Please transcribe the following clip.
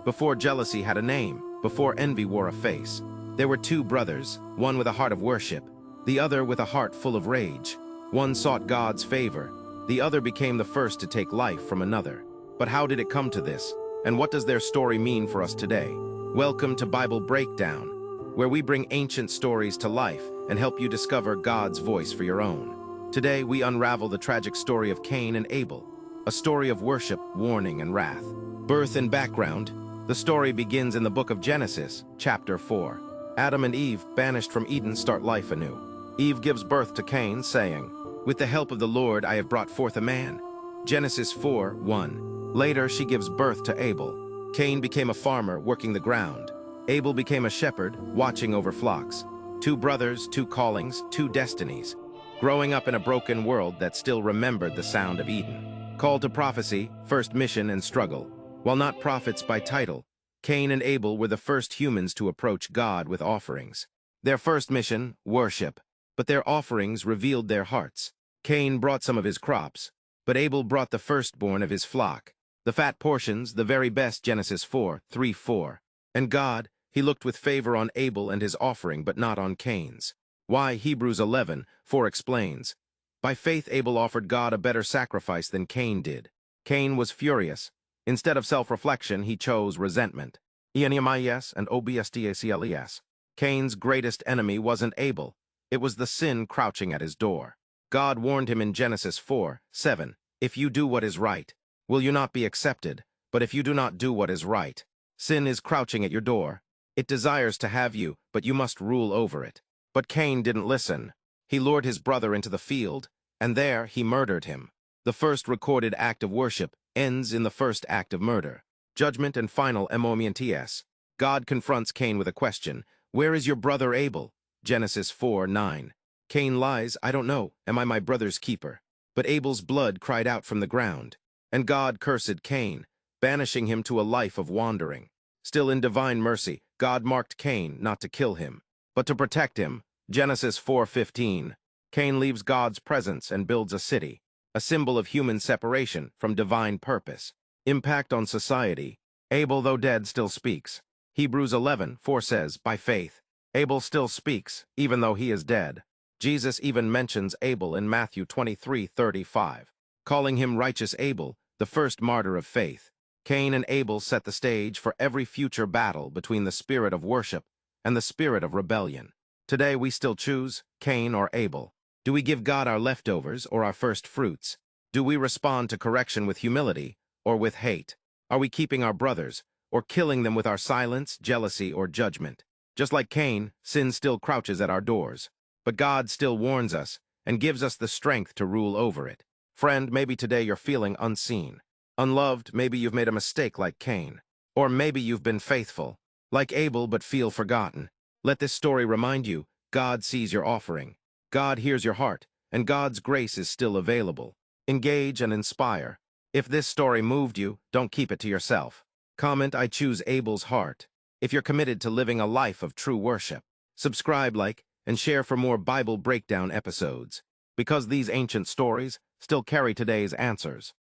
before jealousy had a name, before envy wore a face. There were two brothers, one with a heart of worship, the other with a heart full of rage. One sought God's favor, the other became the first to take life from another. But how did it come to this? And what does their story mean for us today? Welcome to Bible Breakdown, where we bring ancient stories to life and help you discover God's voice for your own. Today we unravel the tragic story of Cain and Abel, a story of worship, warning, and wrath. Birth and background. The story begins in the book of Genesis, chapter 4. Adam and Eve, banished from Eden, start life anew. Eve gives birth to Cain, saying, "With the help of the Lord I have brought forth a man." Genesis 4:1. Later she gives birth to Abel. Cain became a farmer, working the ground. Abel became a shepherd, watching over flocks. Two brothers, two callings, two destinies. Growing up in a broken world that still remembered the sound of Eden. Called to prophecy, first mission and struggle. While not prophets by title, Cain and Abel were the first humans to approach God with offerings. Their first mission, worship, but their offerings revealed their hearts. Cain brought some of his crops, but Abel brought the firstborn of his flock. The fat portions, the very best, Genesis 4:3-4. And God, he looked with favor on Abel and his offering, but not on Cain's. Why, Hebrews 11:4 explains, "By faith Abel offered God a better sacrifice than Cain did." Cain was furious. Instead of self-reflection, he chose resentment. Enemies and obstacles. Cain's greatest enemy wasn't Abel. It was the sin crouching at his door. God warned him in Genesis 4:7, "If you do what is right, will you not be accepted? But if you do not do what is right, sin is crouching at your door. It desires to have you, but you must rule over it." But Cain didn't listen. He lured his brother into the field, and there he murdered him. The first recorded act of worship ends in the first act of murder. Judgment and final moments. God confronts Cain with a question, "Where is your brother Abel?" Genesis 4:9. Cain lies, "I don't know. Am I my brother's keeper?" But Abel's blood cried out from the ground. And God cursed Cain, banishing him to a life of wandering. Still in divine mercy, God marked Cain not to kill him, but to protect him. Genesis 4:15. Cain leaves God's presence and builds a city, a symbol of human separation from divine purpose. Impact on society. Abel, though dead, still speaks. Hebrews 11:4 says, "By faith, Abel still speaks, even though he is dead." Jesus even mentions Abel in Matthew 23:35, calling him righteous Abel, the first martyr of faith. Cain and Abel set the stage for every future battle between the spirit of worship and the spirit of rebellion. Today we still choose Cain or Abel. Do we give God our leftovers or our first fruits? Do we respond to correction with humility or with hate? Are we keeping our brothers or killing them with our silence, jealousy, or judgment? Just like Cain, sin still crouches at our doors. But God still warns us and gives us the strength to rule over it. Friend, maybe today you're feeling unseen. Unloved, maybe you've made a mistake like Cain. Or maybe you've been faithful, like Abel, but feel forgotten. Let this story remind you, God sees your offering. God hears your heart, and God's grace is still available. Engage and inspire. If this story moved you, don't keep it to yourself. Comment, "I choose Abel's heart," if you're committed to living a life of true worship. Subscribe, like, and share for more Bible Breakdown episodes, because these ancient stories still carry today's answers.